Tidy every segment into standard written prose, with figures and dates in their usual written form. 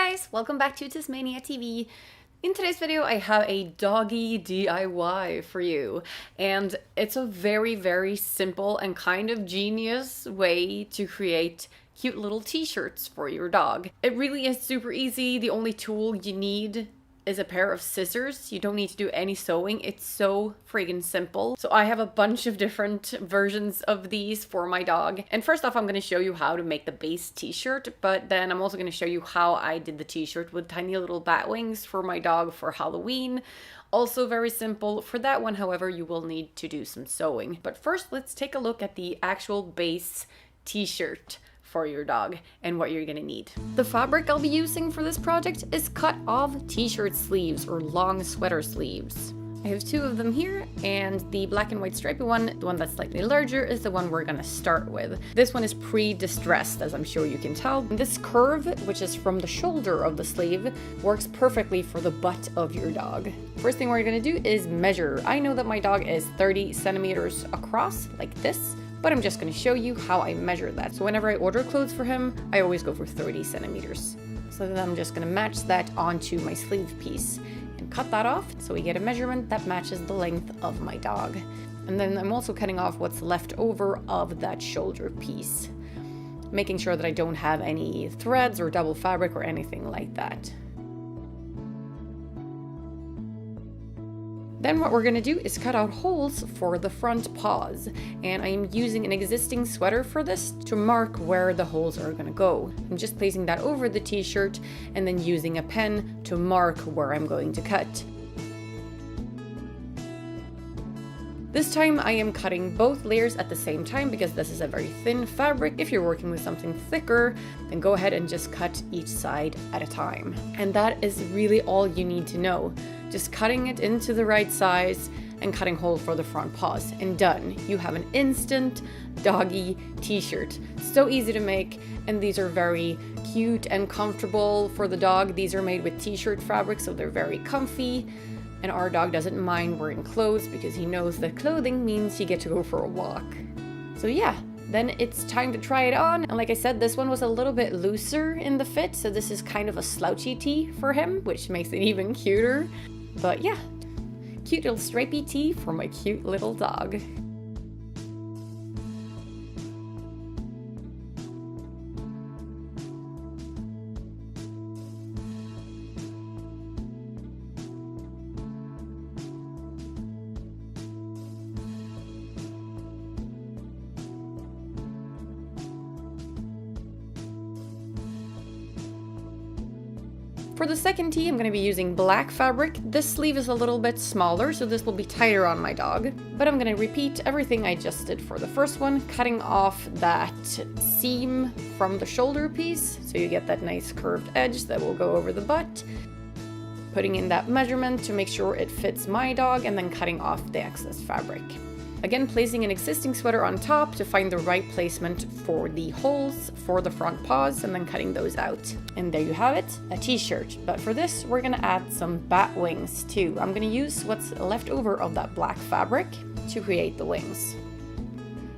guys, welcome back to Tasmania TV. In today's video, I have a doggy DIY for you, and it's a very simple and kind of genius way to create cute little t-shirts for your dog. It really is super easy. The only tool you need is a pair of scissors. You don't need to do any sewing. It's so friggin' simple. So I have a bunch of different versions of these for my dog. And first off, I'm going to show you how to make the base t-shirt, but then I'm also going to show you how I did the t-shirt with tiny little bat wings for my dog for Halloween. Also very simple. For that one, however, you will need to do some sewing. But first, let's take a look at the actual base t-shirt for your dog and what you're gonna need. The fabric I'll be using for this project is cut off t-shirt sleeves or long sweater sleeves. I have two of them here, and the black and white stripy one, the one that's slightly larger, is the one we're gonna start with. This one is pre-distressed, as I'm sure you can tell. This curve, which is from the shoulder of the sleeve, works perfectly for the butt of your dog. First thing we're gonna do is measure. I know that my dog is 30 centimeters across, like this, but I'm just going to show you how I measure that. So whenever I order clothes for him, I always go for 30 centimeters. So then I'm just going to match that onto my sleeve piece and cut that off so we get a measurement that matches the length of my dog. And then I'm also cutting off what's left over of that shoulder piece, making sure that I don't have any threads or double fabric or anything like that. Then what we're going to do is cut out holes for the front paws, and I'm using an existing sweater for this to mark where the holes are going to go. I'm just placing that over the t-shirt and then using a pen to mark where I'm going to cut. This time I am cutting both layers at the same time because this is a very thin fabric. If you're working with something thicker, then go ahead and just cut each side at a time. And that is really all you need to know. Just cutting it into the right size and cutting hole for the front paws, and done. You have an instant doggy t-shirt. So easy to make, and these are very cute and comfortable for the dog. These are made with t-shirt fabric, so they're very comfy. And our dog doesn't mind wearing clothes because he knows that clothing means you get to go for a walk. So yeah, then it's time to try it on. And like I said, this one was a little bit looser in the fit, so this is kind of a slouchy tee for him, which makes it even cuter. But yeah, cute little stripy tee for my cute little dog. For the second tee, I'm going to be using black fabric. This sleeve is a little bit smaller, so this will be tighter on my dog. But I'm going to repeat everything I just did for the first one, cutting off that seam from the shoulder piece, so you get that nice curved edge that will go over the butt. Putting in that measurement to make sure it fits my dog, and then cutting off the excess fabric. Again, placing an existing sweater on top to find the right placement for the holes for the front paws, and then cutting those out. And there you have it, a t-shirt. But for this, we're gonna add some bat wings too. I'm gonna use what's left over of that black fabric to create the wings.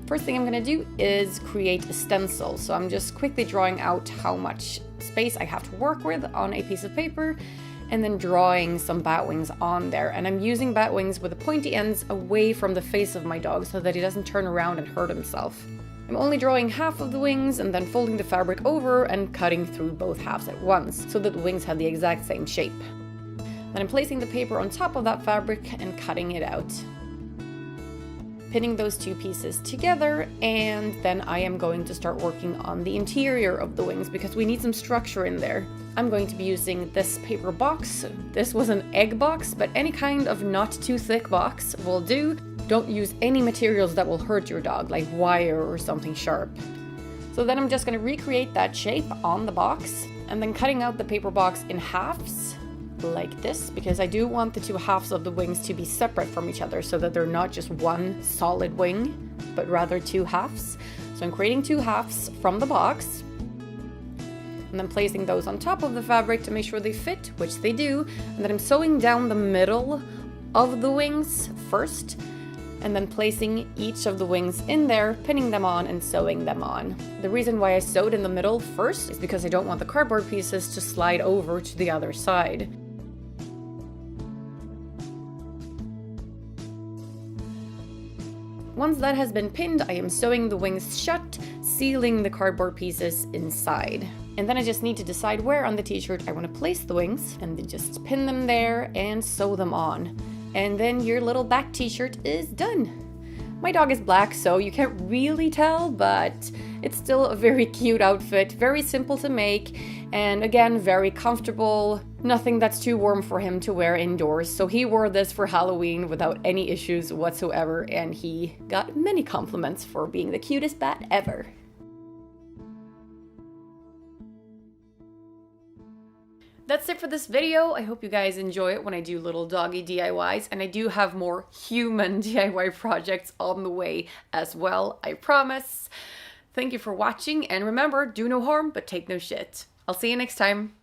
First thing I'm gonna do is create a stencil. So I'm just quickly drawing out how much space I have to work with on a piece of paper, and then drawing some bat wings on there. And I'm using bat wings with the pointy ends away from the face of my dog so that he doesn't turn around and hurt himself. I'm only drawing half of the wings and then folding the fabric over and cutting through both halves at once so that the wings have the exact same shape. Then I'm placing the paper on top of that fabric and cutting it out. Pinning those two pieces together, and then I am going to start working on the interior of the wings because we need some structure in there. I'm going to be using this paper box. This was an egg box, but any kind of not too thick box will do. Don't use any materials that will hurt your dog, like wire or something sharp. So then I'm just going to recreate that shape on the box, and then cutting out the paper box in halves like this, because I do want the two halves of the wings to be separate from each other so that they're not just one solid wing, but rather two halves. So I'm creating two halves from the box and then placing those on top of the fabric to make sure they fit, which they do. And then I'm sewing down the middle of the wings first, and then placing each of the wings in there, pinning them on and sewing them on. The reason why I sewed in the middle first is because I don't want the cardboard pieces to slide over to the other side. Once that has been pinned, I am sewing the wings shut, sealing the cardboard pieces inside. And then I just need to decide where on the t-shirt I want to place the wings, and then just pin them there and sew them on. And then your little back t-shirt is done. My dog is black, so you can't really tell, but it's still a very cute outfit, very simple to make, and again, very comfortable. Nothing that's too warm for him to wear indoors. So he wore this for Halloween without any issues whatsoever, and he got many compliments for being the cutest bat ever. That's it for this video. I hope you guys enjoy it when I do little doggy DIYs, and I do have more human DIY projects on the way as well, I promise. Thank you for watching, and remember, do no harm, but take no shit. I'll see you next time.